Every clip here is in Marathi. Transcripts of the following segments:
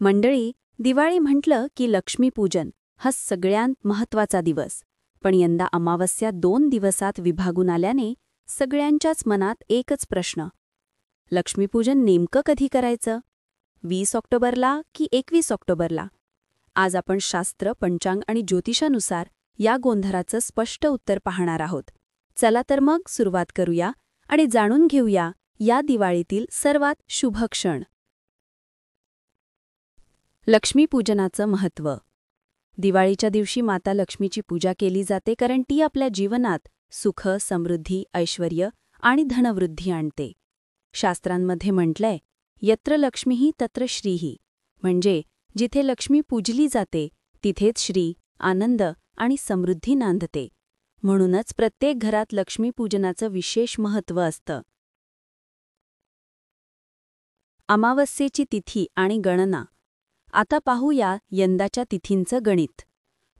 मंडळी, दिवाळी म्हटलं की लक्ष्मीपूजन हा सगळ्यात महत्त्वाचा दिवस. पण यंदा अमावस्या 2 दिवसात विभागून आल्याने सगळ्यांच्याच मनात एकच प्रश्न. लक्ष्मीपूजन नेमकं कधी करायचं? 20 ऑक्टोबरला की 21 ऑक्टोबरला? आज आपण शास्त्र, पंचांग आणि ज्योतिषानुसार या गोंधळाचं स्पष्ट उत्तर पाहणार आहोत. चला तर मग सुरुवात करूया आणि जाणून घेऊया या दिवाळीतील सर्वात शुभ क्षण. लक्ष्मीपूजनाचं महत्त्व. दिवाळीच्या दिवशी माता लक्ष्मीची पूजा केली जाते कारण ती आपल्या जीवनात सुख, समृद्धी, ऐश्वर्य आणि धनवृद्धी आणते. शास्त्रांमध्ये म्हटलंय, यत्र लक्ष्मीही तत्र श्रीही, म्हणजे जिथे लक्ष्मी पूजली जाते तिथेच श्री, आनंद आणि समृद्धी नांदते. म्हणूनच प्रत्येक घरात लक्ष्मीपूजनाचं विशेष महत्त्व असतं. अमावस्येची तिथी आणि गणना. आता पाहूया यंदाच्या तिथींचं गणित.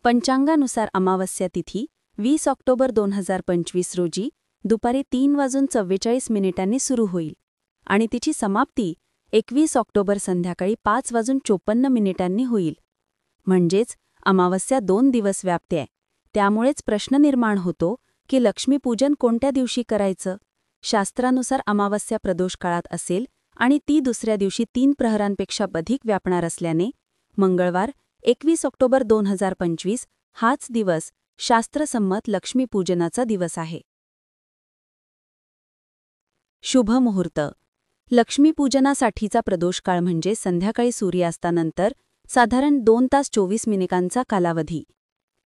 पंचांगानुसार अमावस्या तिथी 20 ऑक्टोबर 2025 रोजी दुपारी 3:44 सुरू होईल आणि तिची समाप्ती 21 ऑक्टोबर संध्याकाळी 5:54 होईल. म्हणजेच अमावस्या 2 दिवस व्यापते. त्यामुळेच प्रश्न निर्माण होतो की लक्ष्मीपूजन कोणत्या दिवशी करायचं. शास्त्रानुसार अमावस्या प्रदोष काळात असेल आणि ती दुसऱ्या दिवशी 3 प्रहरांपेक्षा अधिक व्यापणार असल्याने मंगळवार 21 ऑक्टोबर 2025 हाच दिवस शास्त्रसंमत लक्ष्मीपूजनाचा दिवस आहे. शुभ मुहूर्त. लक्ष्मीपूजनासाठीचा प्रदोष काळ म्हणजे संध्याकाळी सूर्यास्तानंतर साधारण 2 तास 24 मिनिटांचा कालावधी.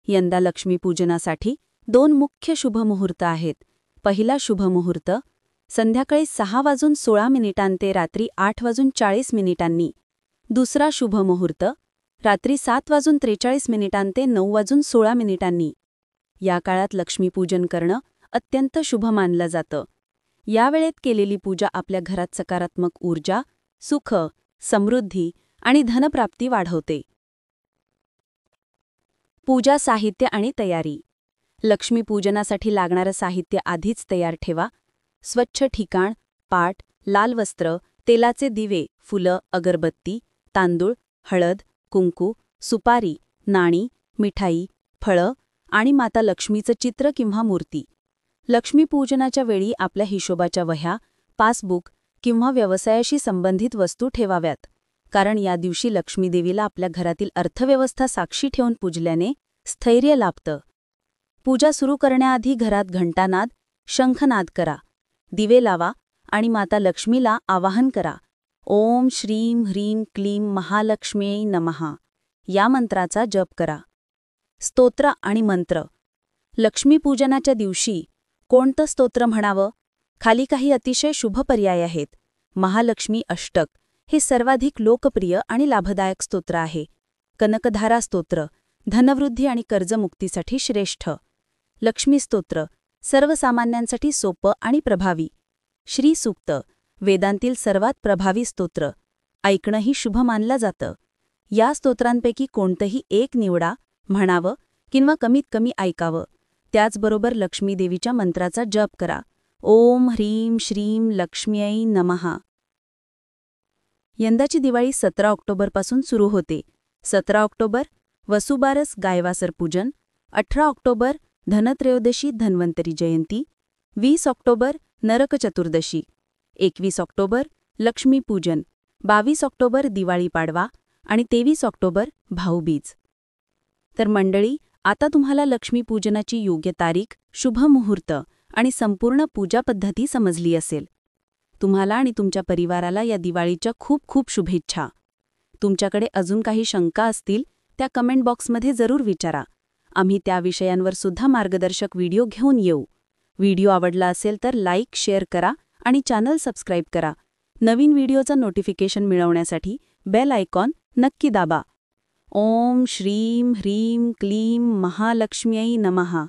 यंदा लक्ष्मीपूजनासाठी 2 मुख्य शुभ मुहूर्त आहेत. पहिला शुभ मुहूर्त संध्याकाळी 6:16 ते रात्री 8:40. दुसरा शुभ मुहूर्त रात्री 7:43 ते 9:16. या काळात लक्ष्मीपूजन करणं अत्यंत शुभ मानलं जातं. या वेळेत केलेली पूजा आपल्या घरात सकारात्मक ऊर्जा, सुख, समृद्धी आणि धनप्राप्ती वाढवते. पूजा साहित्य आणि तयारी. लक्ष्मीपूजनासाठी लागणारं साहित्य आधीच तयार ठेवा. स्वच्छ ठिकाण, पाट, लाल वस्त्र, तेलाचे दिवे, फुलं, अगरबत्ती, तांदूळ, हळद, कुंकू, सुपारी, नाणी, मिठाई, फळं आणि माता लक्ष्मीचं चित्र किंवा मूर्ती. लक्ष्मीपूजनाच्या वेळी आपल्या हिशोबाच्या वह्या, पासबुक किंवा व्यवसायाशी संबंधित वस्तू ठेवाव्यात, कारण या दिवशी लक्ष्मीदेवीला आपल्या घरातील अर्थव्यवस्था साक्षी ठेवून पूजल्याने स्थैर्य लाभतं. पूजा सुरू करण्याआधी घरात घंटानाद, शंखनाद करा. दिवे लावा आणि माता लक्ष्मीला आवाहन करा. ओम श्रीं ह्रीं क्लीं महालक्ष्म्यै नमः या मंत्राचा जप करा. स्तोत्र आणि मंत्र. लक्ष्मीपूजनाच्या दिवशी कोणतं स्तोत्र म्हणावं? खाली काही अतिशय शुभ पर्याय आहेत. महालक्ष्मी अष्टक हे सर्वाधिक लोकप्रिय आणि लाभदायक स्तोत्र आहे. कनकधारा स्तोत्र धनवृद्धी आणि कर्जमुक्तीसाठी श्रेष्ठ. लक्ष्मी स्तोत्र सर्वसामान्यांसाठी सोपं आणि प्रभावी. श्री सूक्त वेदांतील सर्वात प्रभावी स्तोत्र. ऐकणंही शुभ मानलं जातं. या स्तोत्रांपैकी कोणतंही एक निवडा, म्हणावं किंवा कमीत कमी ऐकावं. त्याचबरोबर लक्ष्मीदेवीच्या मंत्राचा जप करा. ओम ह्रीं श्रीं लक्ष्म्यै नमः. यंदाची दिवाळी 17 ऑक्टोबरपासून सुरू होते. 17 ऑक्टोबर वसुबारस गायवासर पूजन, 18 ऑक्टोबर धनत्रयोदशी धन्वंतरी जयंती, 20 October Narak Chaturdashi, 21 October Lakshmipujan, 22 October Diwali Padwa आणि 23 ऑक्टोबर भाऊबीज. तर मंडळी, आता तुम्हाला लक्ष्मीपूजनाची योग्य तारीख, शुभ मुहूर्त आणि संपूर्ण पूजा पद्धती समजली असेल. तुम्हाला आणि तुमच्या परिवाराला या दिवाळीच्या खूप खूप शुभेच्छा. तुमच्याकडे अजून काही शंका असतील त्या कमेंट बॉक्समध्ये जरूर विचारा. आम्ही त्या विषयांवर सुद्धा मार्गदर्शक व्हिडिओ घेऊन येऊ. व्हिडिओ आवडला असेल तर लाईक, शेअर करा आणि चॅनल सबस्क्राईब करा. नवीन व्हिडिओचं नोटिफिकेशन मिळवण्यासाठी बेल आयकॉन नक्की दाबा. ओम श्रीं ह्रीं क्लीं महालक्ष्म्यै नमः.